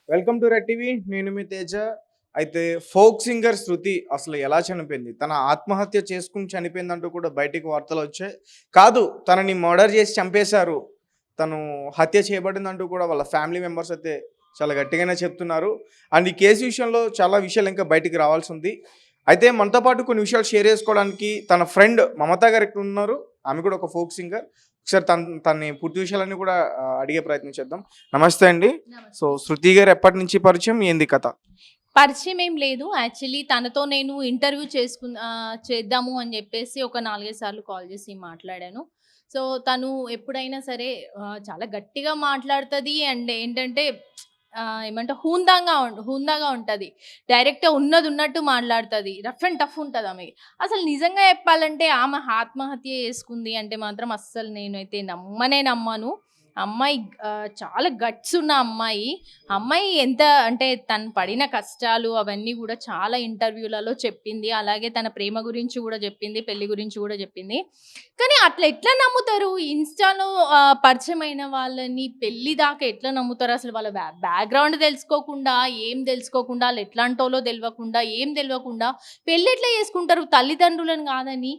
Welcome to red TV. నేను మీ తేజ. అయితే folk singer శృతి అసలు ఎలా చనిపోయింది? తన ఆత్మహత్య చేసుకొని చనిపోయిందంటూ కూడా బయటికి వార్తలొచ్చాయి. కాదు, తనని మర్డర్ చేసి చంపేశారు. తను హత్య చేయబడిందంటూ కూడా వాళ్ళ ఫ్యామిలీ మెంబర్స్ అయితే చాలా గట్టిగానే చెప్తున్నారు. అండ్ ఈ కేసు విషయంలో చాలా విషయాలు ఇంకా బయటికి రావాల్సి ఉంది. అయితే మనతో పాటు కొన్ని విషయాలు షేర్ చేసుకోవడానికి తన ఫ్రెండ్ మమతా గారు ఇక్కడ ఉన్నారు. ఆమె కూడా ఒక ఫోక్ సింగర్. ఒకసారి తనని పూర్తి విషయాలన్నీ కూడా అడిగే ప్రయత్నం చేద్దాం. నమస్తే అండి. సో శృతి గారు ఎప్పటి నుంచి పరిచయం, ఏంది కథ? పరిచయం ఏం లేదు. యాక్చువల్లీ తనతో నేను ఇంటర్వ్యూ చేద్దాము అని చెప్పేసి ఒక 4, 5 సార్లు కాల్ చేసి మాట్లాడాను. సో, తను ఎప్పుడైనా సరే చాలా గట్టిగా మాట్లాడుతది. అండ్ ఏంటంటే ఏమంటే హుందాగా ఉంటది. డైరెక్ట్‌గా ఉన్నదున్నట్టు మాట్లాడుతది. రఫ్ అండ్ టఫ్ ఉంటది ఆమెకి. అసలు నిజంగా చెప్పాలంటే ఆమె ఆత్మహత్య చేసుకుంది అంటే మాత్రం అస్సలు నేనైతే నమ్మను. అమ్మాయి చాలా గట్స్ ఉన్న అమ్మాయి. అమ్మాయి ఎంత అంటే తను పడిన కష్టాలు అవన్నీ గూడా చాలా ఇంటర్వ్యూలలో చెప్పింది. అలాగే తన ప్రేమ గురించి గూడా చెప్పింది. పెళ్లి గురించి గూడా చెప్పింది. కానీ అట్లా ఎట్లా నమ్ముతారు? ఇన్‌స్టాలో పరిచయమైన వాళ్ళని పెళ్లి దాకా ఎట్లా నమ్ముతారు? అసలు వాళ్ళ బ్యాక్‌గ్రౌండ్ తెలుసుకోకుండా, ఏం తెలుసుకోకుండా, ఆళ్ళు ఎట్లాంటోలో తెలవకుండా, ఏం తెలవకుండా పెళ్లెట్లా చేసుకుంటారు? తల్లిదండ్రులను కాదని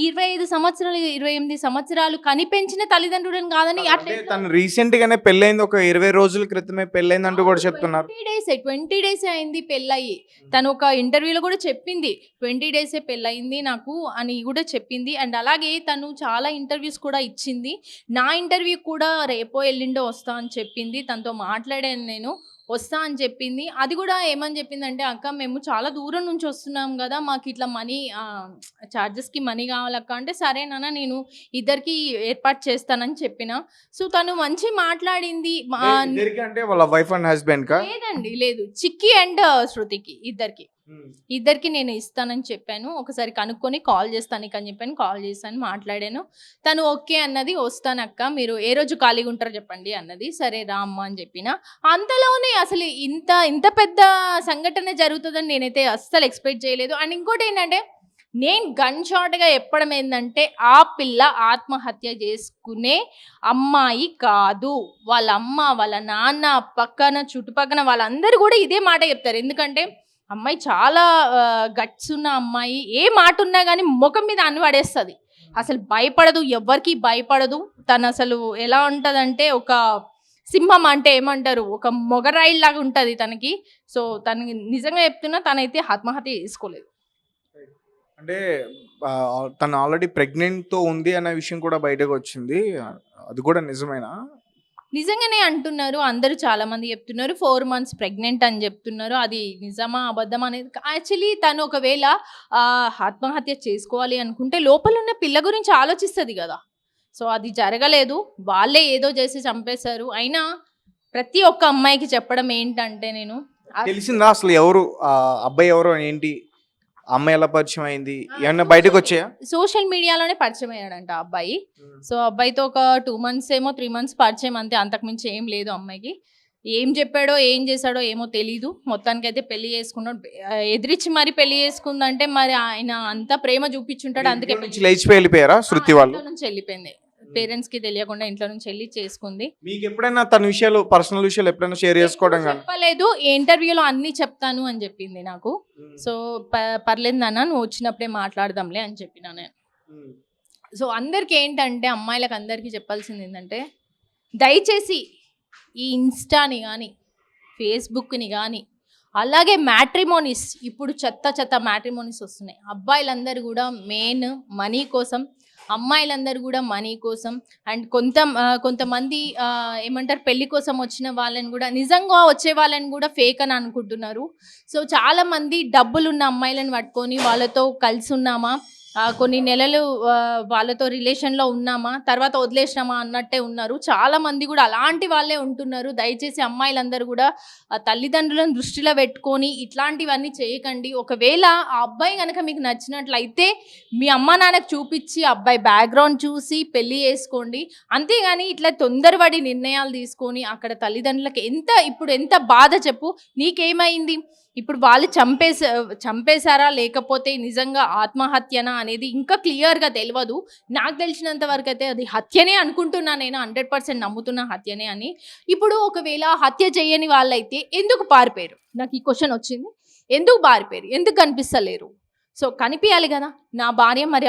25 సంవత్సరాలు, 28 సంవత్సరాలు కనిపెంచిన తల్లిదండ్రులను కాదని అట్లా అంటే తను రీసెంట్ గానే పెళ్ళైంది. ఒక 20 రోజుల క్రితమే పెళ్ళైందంటూ కూడా చెప్తున్నారు. 20 డేసే అయింది పెళ్ళయ్యి. తను ఒక ఇంటర్వ్యూలో కూడా చెప్పింది. 20 డేసే పెళ్ళయింది నాకు అని కూడా చెప్పింది. అండ్ అలాగే తను చాలా ఇంటర్వ్యూస్ కూడా ఇచ్చింది. నా ఇంటర్వ్యూకి కూడా రేపో ఎల్లుండో వస్తా అని చెప్పింది. తనతో మాట్లాడాను నేను. వస్తా అని చెప్పింది. అది కూడా ఏమని చెప్పిందంటే, "అక్క మేము చాలా దూరం నుంచి వస్తున్నాం గదా! మాకిట్లా మనీ చార్జెస్‌కి మనీ కావాలక్క" అంటే, "సరే నాన్న నేను ఇద్దరికీ ఏర్పాటు చేస్తానని" చెప్పిన. సో, తను మంచి మాట్లాడింది. ఇద్దరికి అంటే వాళ్ళ వైఫ్ అండ్ హస్బెండ్ కా? లేదండి. లేదు. చిక్కి అండ్ శృతికి ఇద్దరికి. ఇద్దరికి నేను ఇస్తానని చెప్పాను. ఒకసారి కనుక్కొని కాల్ చేస్తాను నీకని చెప్పాను. కాల్ చేశాను, మాట్లాడాను. తను ఓకే అన్నది. "వస్తానక్క. మీరు ఏ రోజు ఖాళీగా ఉంటారో చెప్పండి" అన్నది. "సరే రా అమ్మ" అని చెప్పిన. అంతలోనే అసలు ఇంత పెద్ద సంఘటన జరుగుతదని నేనైతే అస్సలు ఎక్స్‌పెక్ట్ చేయలేదు. అండ్ ఇంకోటేంటంటే నేను గన్ షాట్‌గా చెప్పడం ఏందంటే, ఆ పిల్ల ఆత్మహత్య చేసుకునే అమ్మాయి కాదు. వాళ్ళ అమ్మ, వాళ్ళ నాన్న, చుట్టుపక్కన వాళ్ళందరూ గూడా ఇదే మాట చెప్తారు. ఎందుకంటే అమ్మాయి చాలా గట్స్ ఉన్న అమ్మాయి. ఏ మాటున్నా గానీ మొఖం మీద అన్ని పడేస్తది. అసలు భయపడదు. ఎవ్వరికీ భయపడదు. తనసలు ఎలా ఉంటదంటే ఒక సింహం అంటే ఏమంటారు? ఒక మొగరాయిల్లాగా ఉంటది తనకి. సో, తనకి నిజంగా చెప్తున్నా తనైతే ఆత్మహత్య చేసుకోలేదు. అంటే తను ఆల్రెడీ ప్రెగ్నెంట్‌తో ఉంది అనే విషయం కూడా బయటకొచ్చింది. అది కూడా నిజమేనా? నిజంగానే అంటున్నారు. అందరూ చాలామంది చెప్తున్నారు. 4 మంత్స్ ప్రెగ్నెంట్ అని చెప్తున్నారు. అది నిజమా? అబద్ధమా? అనేది యాక్చువల్లీ తను ఒకవేళ ఆత్మహత్య చేసుకోవాలి అనుకుంటే లోపలున్న పిల్ల గురించి ఆలోచిస్తది గదా! సో, అది జరగలేదు. వాళ్ళే ఏదో చేసి చంపేశారు. అయినా ప్రతి ఒక్క అమ్మాయికి చెప్పడం ఏంటంటే నేను తెలిసిందా అసలు ఎవరు అబ్బాయి ఎవరో ఏంటి? అమ్మాయి ఎలా పరిచయం అయింది? ఏమన్నా బయటకొచ్చాయా? సోషల్ మీడియాలోనే పరిచయం అయ్యాడంట ఆ అబ్బాయి. సో, అబ్బాయితో ఒక 2 మంత్స్ 3 మంత్స్ పరిచయం అంతే. అంతకుమించి ఏం లేదు అమ్మాయికి. ఏం చెప్పాడో, ఏం చేశాడో ఏమో తెలీదు. మొత్తానికైతే పెళ్లి చేసుకున్నాడు. ఎదిరిచ్చి మరి పెళ్లి చేసుకుందంటే మరి ఆయన అంత ప్రేమ చూపించుంటాడు. అందుకే ఇంట్లో నుంచి లేచిపోయి వెళ్ళిపోయారా శృతి వాళ్ళు? ఇంట్లో నుంచి వెళ్ళిపోయింది. పేరెంట్స్‌కి తెలియకుండా ఇంట్లో నుంచి వెళ్లి చేసుకుంది. మీకెప్పుడైనా తన విషయాలు, పర్సనల్ విషయాలు ఎప్పుడైనా షేర్ చేసుకోవడం గాని? చెప్పలేదు. ఇంటర్వ్యూలో అన్నీ చెప్తాను అని చెప్పింది నాకు. సో, పర్లేదు నాన్న నువ్వు వచ్చినప్పుడే మాట్లాడదాంలే అని చెప్పినా నేను. సో, అందరికి ఏంటంటే అమ్మాయిలకు అందరికీ చెప్పాల్సింది ఏంటంటే, దయచేసి ఈ ఇన్‌స్టాని గానీ, ఫేస్‌బుక్‌ని గానీ, అలాగే మ్యాట్రిమోనీస్ ఇప్పుడు చెత్త మ్యాట్రిమోనీస్ వస్తున్నాయి. అబ్బాయిలందరూ గూడా మెయిన్ మనీ కోసం, అమ్మాయిలందరూ గూడా మనీ కోసం అండ్ కొంతమంది ఏమంటారు పెళ్లి కోసం వచ్చిన వాళ్ళని గూడా నిజంగా వచ్చే వాళ్ళని గూడా ఫేక్ అని అనుకుంటున్నారు. సో, చాలామంది డబ్బులున్న అమ్మాయిలను పట్టుకొని వాళ్ళతో కలిసున్నామా, కొన్ని నెలలు వాళ్ళతో రిలేషన్‌లో ఉన్నామా, తర్వాత వదిలేసినామా అన్నట్టే ఉన్నారు. చాలామంది గూడా అలాంటి వాళ్ళే ఉంటున్నారు. దయచేసి అమ్మాయిలందరూ గూడా తల్లిదండ్రులను దృష్టిలో పెట్టుకొని ఇట్లాంటివన్నీ చేయకండి. ఒకవేళ ఆ అబ్బాయి గనక మీకు నచ్చినట్లయితే మీ అమ్మా నాన్నకి చూపిచ్చి అబ్బాయి బ్యాక్‌గ్రౌండ్ చూసి పెళ్లి చేసుకోండి. అంతేగాని ఇట్లా తొందరపడి నిర్ణయాలు తీసుకొని అక్కడ తల్లిదండ్రులకి ఇప్పుడు ఎంత బాధ చెప్పు. నీకేమైంది? ఇప్పుడు వాళ్ళు చంపేశారా? లేకపోతే నిజంగా ఆత్మహత్యనా? అనేది ఇంకా క్లియర్గా తెలియదు. నాకు తెలిసినంత వరకు అయితే అది హత్యనే అనుకుంటున్నా, నేను 100% నమ్ముతున్నా హత్యనే అని. ఇప్పుడు ఒకవేళ హత్య చేయని వాళ్ళైతే ఎందుకు పారిపోయారు? నాకు ఈ క్వశ్చన్ వచ్చింది. ఎందుకు పారిపోయారు? ఎందుకు కనిపిస్తలేరు? సో కనిపించాలి కదా. నా భార్య మరి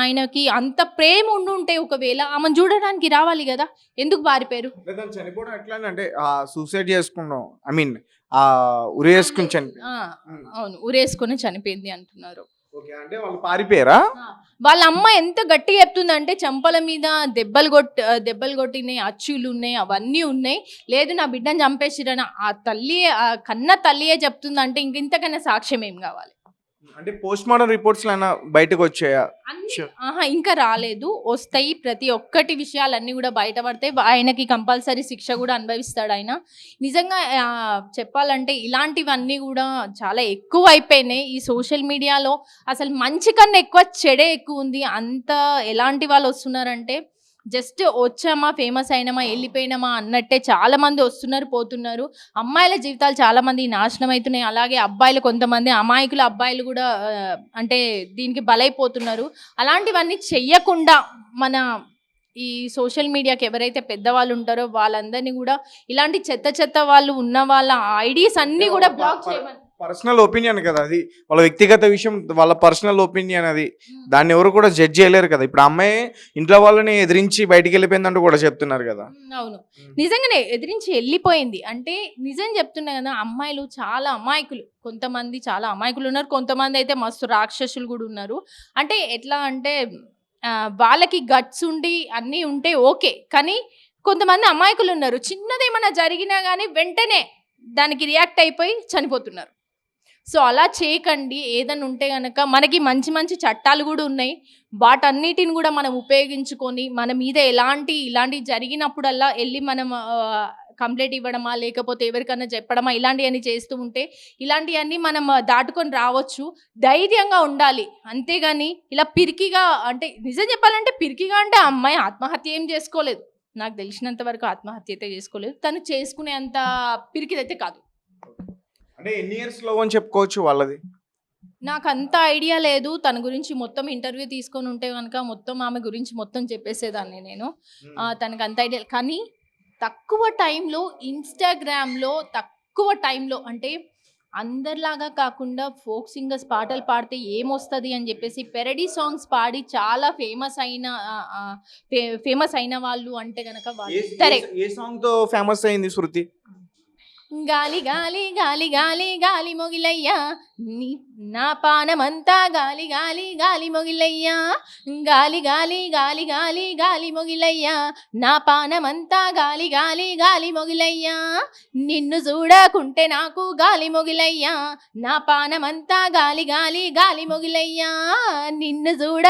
ఆయనకి అంత ప్రేమ ఉండుంటే ఒకవేళ ఆమెను చూడడానికి రావాలి కదా. ఎందుకు పారిపోయారు? చనిపోవడం ఎట్లా అంటే సూసైడ్ చేసుకున్నాం, ఐ మీన్ ఉరి వేసుకుని చనిపోయి. అవును, ఉరేసుకొని చనిపోయింది అంటున్నారు. ఓకే, అంటే వాళ్ళు పారిపోయారా? వాళ్ళ అమ్మ ఎంత గట్టిగా చెప్తుందంటే చెంపల మీద దెబ్బలు కొట్టినాయి, అచ్చులు ఉన్నాయి, అవన్నీ ఉన్నాయి. లేదు నా బిడ్డను చంపేసిరని ఆ తల్లి, ఆ కన్న తల్లియే చెప్తుందంటే ఇంతకన్నా సాక్ష్యం ఏం కావాలి? అంటే పోస్ట్ మార్టం రిపోర్ట్స్ అయినా బయటకు వచ్చాయా? ఇంకా రాలేదు, వస్తాయి. ప్రతి ఒక్కటి విషయాలన్నీ కూడా బయటపడతాయి. ఆయనకి కంపల్సరీ శిక్ష కూడా అనుభవిస్తాడు ఆయన. నిజంగా చెప్పాలంటే ఇలాంటివన్నీ కూడా చాలా ఎక్కువ అయిపోయినాయి ఈ సోషల్ మీడియాలో. అసలు మంచి కన్నా ఎక్కువ చెడే ఎక్కువ ఉంది. అంత ఎలాంటి వాళ్ళు వస్తున్నారంటే జస్ట్ వచ్చామా, ఫేమస్ అయినామా, వెళ్ళిపోయినామా అన్నట్టే చాలా మంది వస్తున్నారు, పోతున్నారు. అమ్మాయిల జీవితాలు చాలా మంది నాశనం అవుతున్నాయి. అలాగే అబ్బాయిలు, కొంతమంది అమాయకుల అబ్బాయిలు కూడా అంటే దీనికి బలైపోతున్నారు. అలాంటివన్నీ చెయ్యకుండా మన ఈ సోషల్ మీడియాకి ఎవరైతే పెద్దవాళ్ళు ఉంటారో వాళ్ళందరినీ కూడా ఇలాంటి చెత్త వాళ్ళు ఉన్న వాళ్ళ ఐడీస్ అన్నీ కూడా బ్లాక్ చేయమని. పర్సనల్ ఒపీనియన్ కదా అది, వాళ్ళ వ్యక్తిగత విషయం, వాళ్ళ పర్సనల్ ఒపీనియన్ అది. దాన్ని ఎవరు కూడా జడ్జ్ చేయలేరు కదా. ఇప్పుడు అమ్మాయి ఇంట్లో వాళ్ళని ఎదిరించి బయటికి వెళ్ళిపోయిందంటూ కూడా చెప్తున్నారు కదా. అవును, నిజంగానే ఎదిరించి వెళ్ళిపోయింది. అంటే నిజం చెప్తున్నా కదా, అమ్మాయిలు చాలా అమాయకులు. కొంతమంది చాలా అమాయకులు ఉన్నారు, కొంతమంది అయితే మస్తు రాక్షసులు కూడా ఉన్నారు. అంటే ఎట్లా అంటే వాళ్ళకి గట్స్ ఉండి అన్నీ ఉంటే ఓకే, కానీ కొంతమంది అమాయకులు ఉన్నారు. చిన్నదేమన్నా జరిగినా కానీ వెంటనే దానికి రియాక్ట్ అయిపోయి చనిపోతున్నారు. సో అలా చేయకండి. ఏదైనా ఉంటే కనుక మనకి మంచి మంచి చట్టాలు కూడా ఉన్నాయి, వాటన్నిటిని కూడా మనం ఉపయోగించుకొని మన మీద ఇలాంటి జరిగినప్పుడల్లా వెళ్ళి మనం కంప్లైంట్ ఇవ్వడమా, లేకపోతే ఎవరికన్నా చెప్పడమా, ఇలాంటివన్నీ చేస్తూ ఉంటే ఇలాంటివన్నీ మనం దాటుకొని రావచ్చు. ధైర్యంగా ఉండాలి, అంతేగాని ఇలా పిరికిగా, అంటే నిజం చెప్పాలంటే పిరికిగా అంటే ఆ అమ్మాయి ఆత్మహత్య ఏం చేసుకోలేదు. నాకు తెలిసినంత వరకు ఆత్మహత్య అయితే చేసుకోలేదు. తను చేసుకునే అంత పిరికిదైతే కాదు. అంటే ఎన్ని ఇయర్స్ లో అని చెప్పుకోవచ్చు వాళ్ళది? నాకు అంత ఐడియా లేదు. తన గురించి మొత్తం ఇంటర్వ్యూ తీసుకొని ఉంటే కనుక మొత్తం ఆమె గురించి మొత్తం చెప్పేసేదాన్ని నేను. తనకు అంత ఐడియా, కానీ తక్కువ టైంలో ఇన్స్టాగ్రామ్లో అంటే అందరిలాగా కాకుండా ఫోక్ సింగర్స్ పాటలు పాడితే ఏమొస్తుంది అని చెప్పేసి పెరడీ సాంగ్స్ పాడి చాలా ఫేమస్ అయిన వాళ్ళు అంటే కనుక వాళ్ళు. ఏ సాంగ్ తో ఫేమస్ అయింది శృతి? గాలి గాలి గాలి గాలి గాలి మొగిలయ్యా, నా పానమంతా గాలి గాలి గాలి మొగిలయ్యా, గాలి గాలి గాలి గాలి గాలి మొగిలయ్యా, నా పానమంతా గాలి గాలి గాలి మొగిలయ్యా, నిన్ను చూడకుంటే నాకు గాలి మొగిలయ్యా, నా పానమంతా గాలి గాలి గాలి మొగిలయ్యా, నిన్ను చూడ